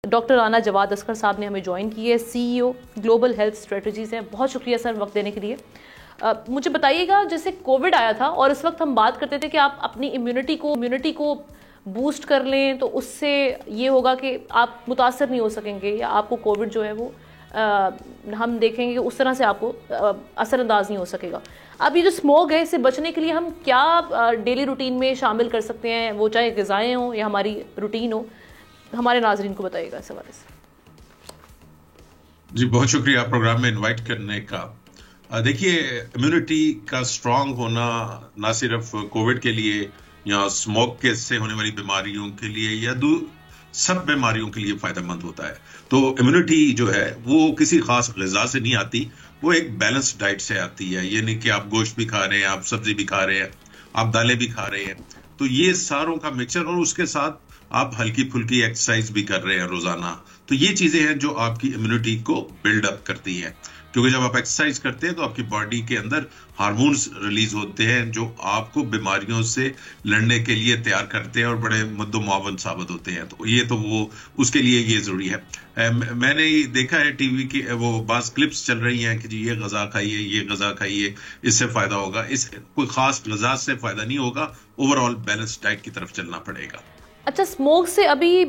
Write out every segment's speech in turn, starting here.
Doctor Rana جواد Oscar صاحب نے ہمیں جوائن کی ہے، سی ای او گلوبل ہیلتھ اسٹریٹجیز ہیں. بہت شکریہ سر وقت دینے کے لیے. مجھے بتائیے گا، جیسے کووڈ آیا تھا اور اس وقت ہم بات کرتے تھے کہ آپ اپنی امیونٹی کو بوسٹ کر لیں تو اس سے یہ ہوگا کہ آپ متاثر نہیں ہو سکیں گے، یا آپ کو کووڈ جو ہے وہ ہم دیکھیں گے کہ اس طرح سے آپ کو اثر انداز نہیں ہو سکے گا. اب یہ جو اسموگ ہے، اس سے بچنے کے لیے ہم کیا ڈیلی روٹین میں شامل کر سکتے ہیں، وہ چاہے غذائیں ہوں یا ہماری روٹین ہو؟ ہمارے ناظرین کو بتائیے گا اس حوالے سے. جی بہت شکریہ پروگرام میں انوائٹ کرنے کا. دیکھیے، امیونٹی کا سٹرانگ ہونا نہ صرف کووڈ کے لیے یا اسموک سے ہونے والی بیماریوں کے لیے یا سب بیماریوں کے لیے فائدہ مند ہوتا ہے. تو امیونٹی جو ہے وہ کسی خاص غذا سے نہیں آتی، وہ ایک بیلنس ڈائٹ سے آتی ہے. یہ نہیں کہ آپ گوشت بھی کھا رہے ہیں، آپ سبزی بھی کھا رہے ہیں، آپ دالیں بھی کھا رہے ہیں. تو یہ ساروں کا مکسچر، اور اس کے ساتھ آپ ہلکی پھلکی ایکسرسائز بھی کر رہے ہیں روزانہ. تو یہ چیزیں ہیں جو آپ کی امیونٹی کو بلڈ اپ کرتی ہیں، کیونکہ جب آپ ایکسرسائز کرتے ہیں تو آپ کی باڈی کے اندر ہارمونز ریلیز ہوتے ہیں جو آپ کو بیماریوں سے لڑنے کے لیے تیار کرتے ہیں اور بڑے مد و معاون ثابت ہوتے ہیں. تو یہ تو وہ اس کے لیے یہ ضروری ہے. میں نے دیکھا ہے ٹی وی کی وہ بعض کلپس چل رہی ہیں کہ جی یہ غذا کھائیے، یہ غذا کھائیے، اس سے فائدہ ہوگا. اس کوئی خاص غذا سے فائدہ نہیں ہوگا، اوور آل بیلنس ڈائٹ کی طرف چلنا پڑے گا. اچھا، اسموک سے ابھی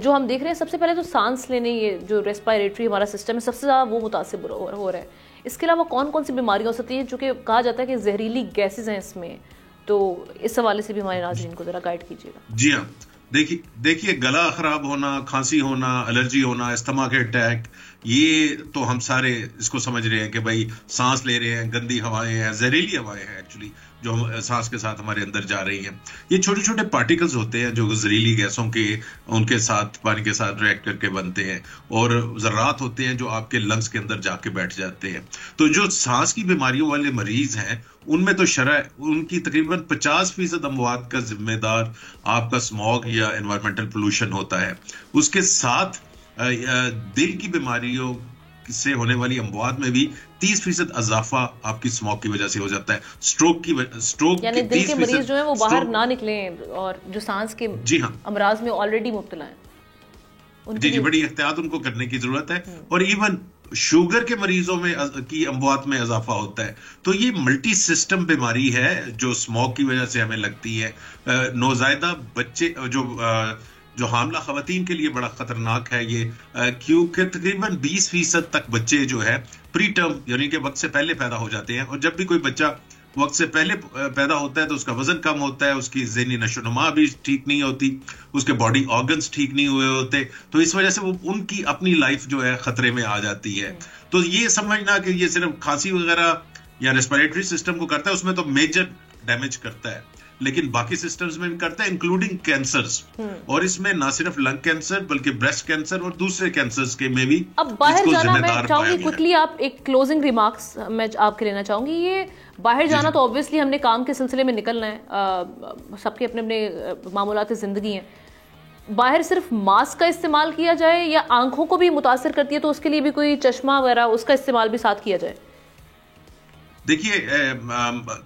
جو ہم دیکھ رہے ہیں، سب سے پہلے تو سانس لینے، یہ جو ریسپائریٹری ہمارا سسٹم ہے، سب سے زیادہ وہ متاثر ہو رہا ہے. اس کے علاوہ کون کون سی بیماریاں ہو سکتی ہیں؟ چونکہ کہا جاتا ہے کہ زہریلی گیسز ہیں اس میں، تو اس حوالے سے بھی ہمارے ناظرین کو ذرا گائیڈ کیجیے گا. جی ہاں، دیکھیے گلا خراب ہونا، کھانسی ہونا، الرجی ہونا، استما کے اٹیک، یہ تو ہم سارے اس کو سمجھ رہے ہیں کہ بھائی سانس لے رہے ہیں، گندی ہوائیں ہیں، زہریلی ہوائیں ہیں ایکچولی جو سانس کے ساتھ ہمارے اندر جا رہی ہیں. یہ چھوٹے چھوٹے پارٹیکلز ہوتے ہیں جو زہریلی گیسوں کے ان کے ساتھ پانی کے ساتھ ریئیکٹ کر کے بنتے ہیں، اور ذرات ہوتے ہیں جو آپ کے لنگس کے اندر جا کے بیٹھ جاتے ہیں. تو جو سانس کی بیماریوں والے مریض ہیں ان میں تو شرح ان کی تقریباً 50% اموات کا ذمہ دار آپ کا اسموگ یا انوائرمنٹل پولوشن ہوتا ہے. اس کے ساتھ دل کی بیماریوں سے ہونے والی اموات میں بھی 30% اضافہ آپ کی اسموگ کی وجہ سے ہو جاتا ہے. اسٹروک یعنی دل کے مریض جو ہیں وہ باہر نہ نکلیں، اور جو سانس کے امراض میں آلریڈی مبتلا ہیں، جی بڑی احتیاط ان کو کرنے کی ضرورت ہے. اور ایون شوگر کے مریضوں میں کی اموات میں اضافہ ہوتا ہے. تو یہ ملٹی سسٹم بیماری ہے جو اسموگ کی وجہ سے ہمیں لگتی ہے. نوزائیدہ بچے جو حاملہ خواتین کے لیے بڑا خطرناک ہے یہ، کیونکہ تقریباً 20% تک بچے جو ہے پری ٹرم یعنی کہ وقت سے پہلے پیدا ہو جاتے ہیں. اور جب بھی کوئی بچہ وقت سے پہلے پیدا ہوتا ہے تو اس کا وزن کم ہوتا ہے، اس کی ذہنی نشو و نما بھی ٹھیک نہیں ہوتی، اس کے باڈی آرگنز ٹھیک نہیں ہوئے ہوتے. تو اس وجہ سے وہ ان کی اپنی لائف جو ہے خطرے میں آ جاتی ہے. تو یہ سمجھنا کہ یہ صرف کھانسی وغیرہ یا ریسپیریٹری سسٹم کو کرتا ہے، اس میں تو میجر ڈیمیج کرتا ہے، لیکن باقی سسٹمز میں بھی کرتا ہے انکلوڈنگ کینسرز. اور اس میں نہ صرف لنگ کینسر بلکہ بریسٹ کینسر اور دوسرے کینسرز کے میں بھی. اب باہر جانا، میں چاہوں گی کوئکلی آپ ایک کلوزنگ ریمارکس میں آپ کے لینا چاہوں گی. یہ باہر جانا تو اوبویسلی ہم نے کام کے سلسلے میں نکلنا ہے، سب کے اپنے اپنے معمولات زندگی ہیں. باہر صرف ماسک کا استعمال کیا جائے یا آنکھوں کو بھی متاثر کرتی ہے تو اس کے لیے بھی کوئی چشمہ وغیرہ اس کا استعمال بھی ساتھ کیا جائے؟ دیکھیے،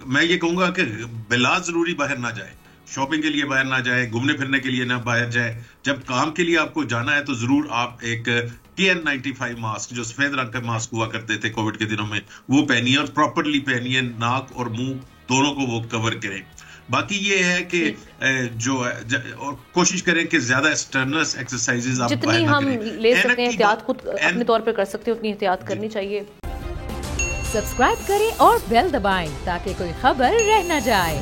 میں یہ کہوں گا کہ بلا ضروری باہر نہ جائے، شاپنگ کے لیے باہر نہ جائے، گھومنے پھرنے کے لیے نہ باہر جائے. جب کام کے لیے آپ کو جانا ہے تو ضرور آپ ایک KN95 ماسک، جو سفید رنگ کا ماسک ہوا کرتے تھے کووڈ کے دنوں میں، وہ پہنیے اور پراپرلی پہنیے، ناک اور منہ دونوں کو وہ کور کریں. باقی یہ ہے کہ اور کوشش کریں کہ زیادہ اسٹرنس ایکسرسائزز آپ جتنی ہم لے سکتے ہیں احتیاط خود اپنے طور پر کر سکتے ہیں اتنی احتیاط کرنی چاہیے. سبسکرائب کریں اور بیل دبائیں تاکہ کوئی خبر رہ نہ جائے.